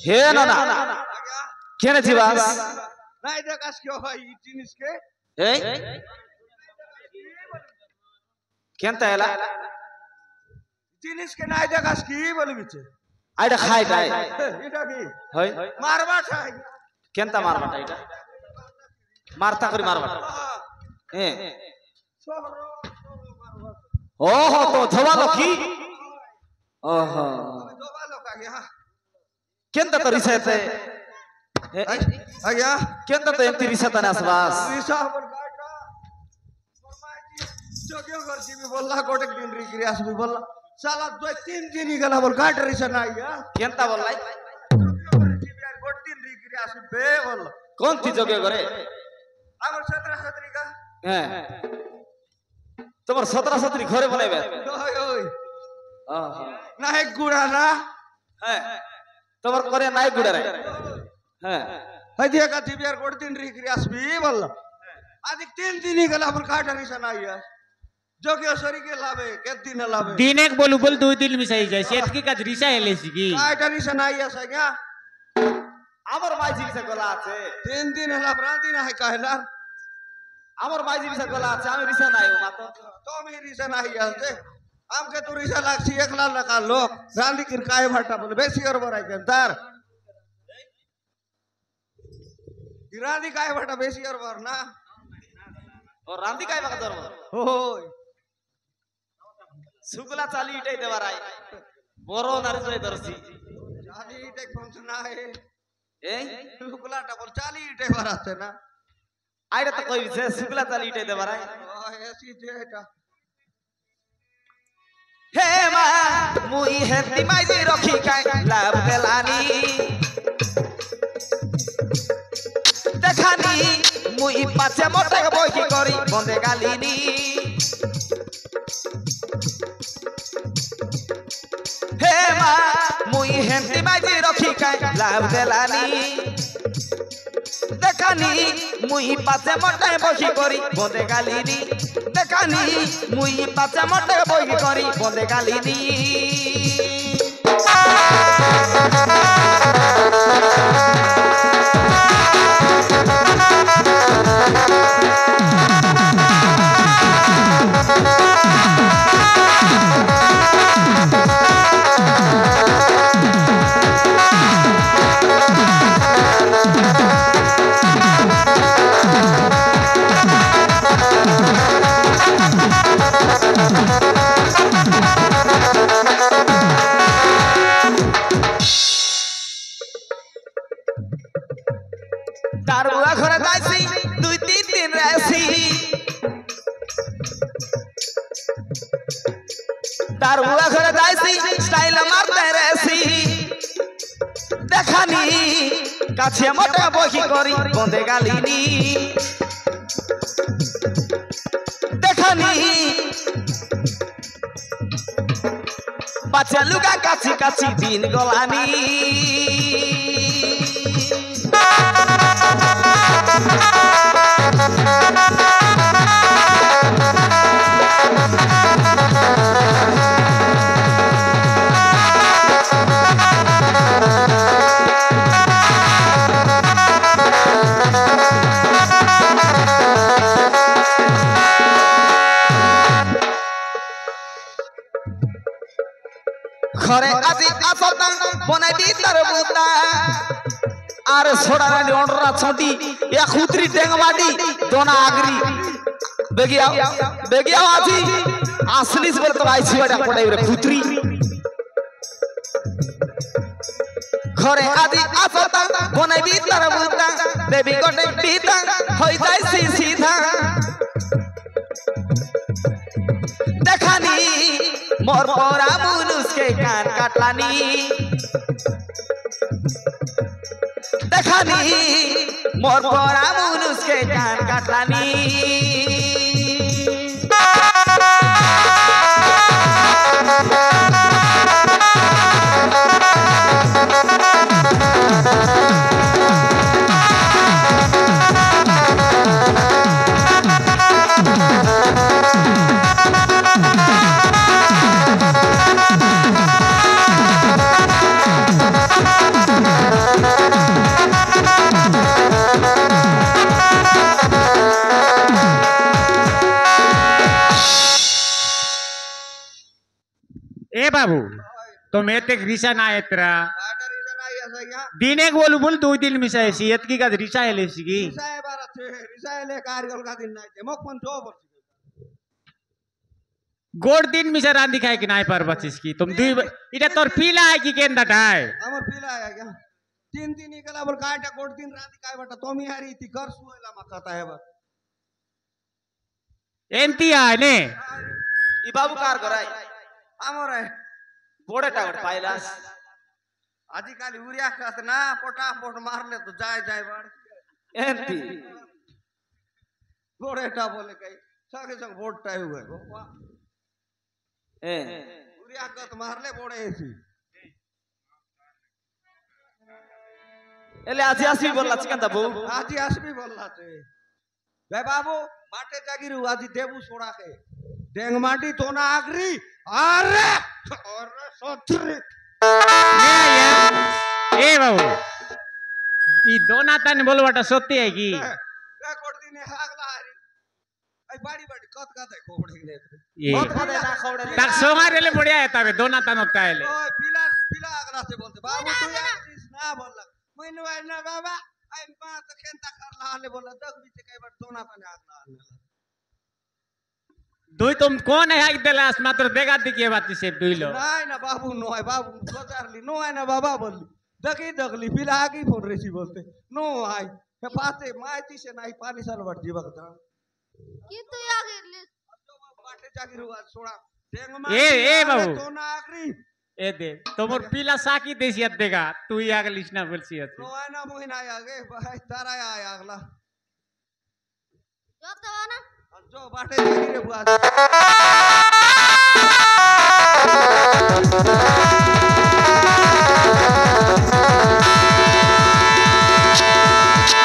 हे ना ना केने जीवास নাই দেখাস কি হয় এই জিনিসকে ए केनता एला জিনিসকে নাই দেখাস কি বলবিছে आइडा खाइ डाय এটা কি হই মারবা খাই केनता मारबाटा এটা मारता करी मारबाटा ए ओहो तो धवालो की ओहो দোবালো কাগিয়া केनता तो रिसेते আজ্ঞা केनता तो एमती रिसेता नासबास রিসা বল কাটা ফরমাইছি যোগ্য করছি বললা কোটে দিন রিক্রি আসবি বললা সালা দুই তিন দিন গেলা বল কাট রিসা নাই केनता बोललाई গোট দিন রিক্রি আসবে বল कौन थी जोगे करे আমার 17 17 का हैं তোমার 17 17 ঘরে বনাইবে ওই ওই আহা নাই গুড়া না হ্যাঁ তোমার করে নাই গুড়া রে হ্যাঁ হাই দিয়া কা দিবিয়ার গোট দিন রিক্রি আসবি বল আজ তিন দিন গেলা বল কাট রিসা নাই যোগ্য শরীকে লাভে কে দিন লাভে दिन एक बोलू बोल 2 दिन मिसाई जाए सेठ की काज रिसा हेलेसी की কাট রিসা নাই আছে গা আমার মাইজি বিসা গলা আছে তিন দিন হলা প্রান্তি না কাহলা আমার মাইজি বিসা গলা আছে আমি রিসা নাই ও মাতো তুমি রিসা নাই আছে আমকে তো রিসা লাগছি 1 লাখ টাকা লোক রান্দি কির কায় ভাটা বলে বেশি আর বড়াই কেন তার রান্দি কায় ভাটা বেশি আর বড় না ও রান্দি কাই বাকা ধরব ওই সুগলা চালি ইটাই দেবারাই বড় নারি জয় ধরছি চালি ইটে কোন না এই লুকলাটা বল চালি ইটে বাড়াতে না আইরা তো কইছে সুগলা চালি ইটাই দেবারাই এসি যে এটা হে মা মুই হেতি মাইজি রখি কাই লাভ দেলানি দেখানি মুই পাছে মতে বহি করি বন্দে গালিনি হে মা মুই হেতি মাইজি রখি কাই লাভ দেলানি দেখানি মুই পাছে মতে বহি করি বন্দে গালিনি দেখানি মুই পাছে মতে বহি করি বন্দে গালিনি दारुआ घरे जाइसी 2-3 दिन रहसी दारुआ घरे जाइसी स्टाइल मारते रहसी देखानी काछे मोटे बही करी बंदे गालिनी देखानी बाचा लुगा काची काची दिन गलानी ঘরে আজি আসতা বনাই দি তার বুতা আর সোড়া রানি অন্ডরা ছটি এ খুতরি টেংমাটি দোনা আগরি বেগিয়াও আজি আসলিস বলে তো আইছি ওটা পড়াই রে খুতরি ঘরে আজি আসতা বনাই দি তার বুতা দেবী গটে পিতা হই যাইছি সিধা দেখানি मोर पोरा मुनुस के कान काटलानी देखानी मोर पोरा मुनुस के कान काटलानी ए बाबू तुम एते रिसा ना एतरा কাটা রিসা নাই আছে ইয়া दिन एक बोलू बोल 2 दिन मिसाइसी एतकी का रिसा हेलेसी की রিসা এবার আছে রিসা এলে কারিগর কা দিন নাই মক পন জো বলছি गोड़ दिन मिसा रांदी खाए कि नाय पर बचिस की तुम दुई इटा तोर पीला है कि केंदा टाय আমার পিলা আয়া গয়া তিন দিন গেলা বল কাটা কোট দিন রাতি কাই বাটা তুমি হারি তি ঘর সুয়েলা মাখাতা হেবা एंती आय ने ই বাবু কার গরাই আমারে বড়টা ওর পাইলাস আজিকালি উড়িয়া খাস না পটাপট মারলে তো যায় যায় বাড়ি এন্তি বড়টা বলে কাই সঙ্গে সঙ্গে ভোটটাই হুয়ে বাবা এ উড়িয়া খাস মারলে বড়ে এসি এলে আজি আসবি বললা চিকান্তা বউ আজি আসবি বললাতে বে বাবু বাটে জাগিরু আজি দেবু সোড়াকে ডেংমাটি তো না আগরি আরে আরে সত্রি ए बाबू ई दोना तन बोलवाटा सत्य है की এ কোট দিনে আগলা হারি এই বাড়ি বাড়ি কত কথা কোড়ে গেলে ये কত খাদে না খবরে তাক সোমারেলে বড়িয়া এতাবে दोना तन তাইলে ওই পিলা আগলা সে বলতে বাবু তুই আসিস না বললা মইনু আই না বাবা আই মা তো খেন্তা করলা আলে বললা দেখবি তে কইবার দোনা পানে আগলা আলে দুই तुम कौन है हाक देलास मात्र देगा दिखे बात से दुइलो নাই না বাবু নয় বাবু কথারলি নয় না বাবা বললি দেখি দেখলি পিলা আগি ফোন রেসি বলতে নো আই হে পাতে মাইতি সে নাই পানি সালবার জীবা কথা কি তুই আগে লিস বাটে জাগি রুয়া সোড়া ए बाबू তো না আগরি ए दे তোমার পিলা সাকি দেশিয়া দেগা তুই আগে লিসনা বলছি আছে নয় না মুই নাই আগে ভাই তারাই আয় আগলা যত না जो बाटे जागी रे बुआ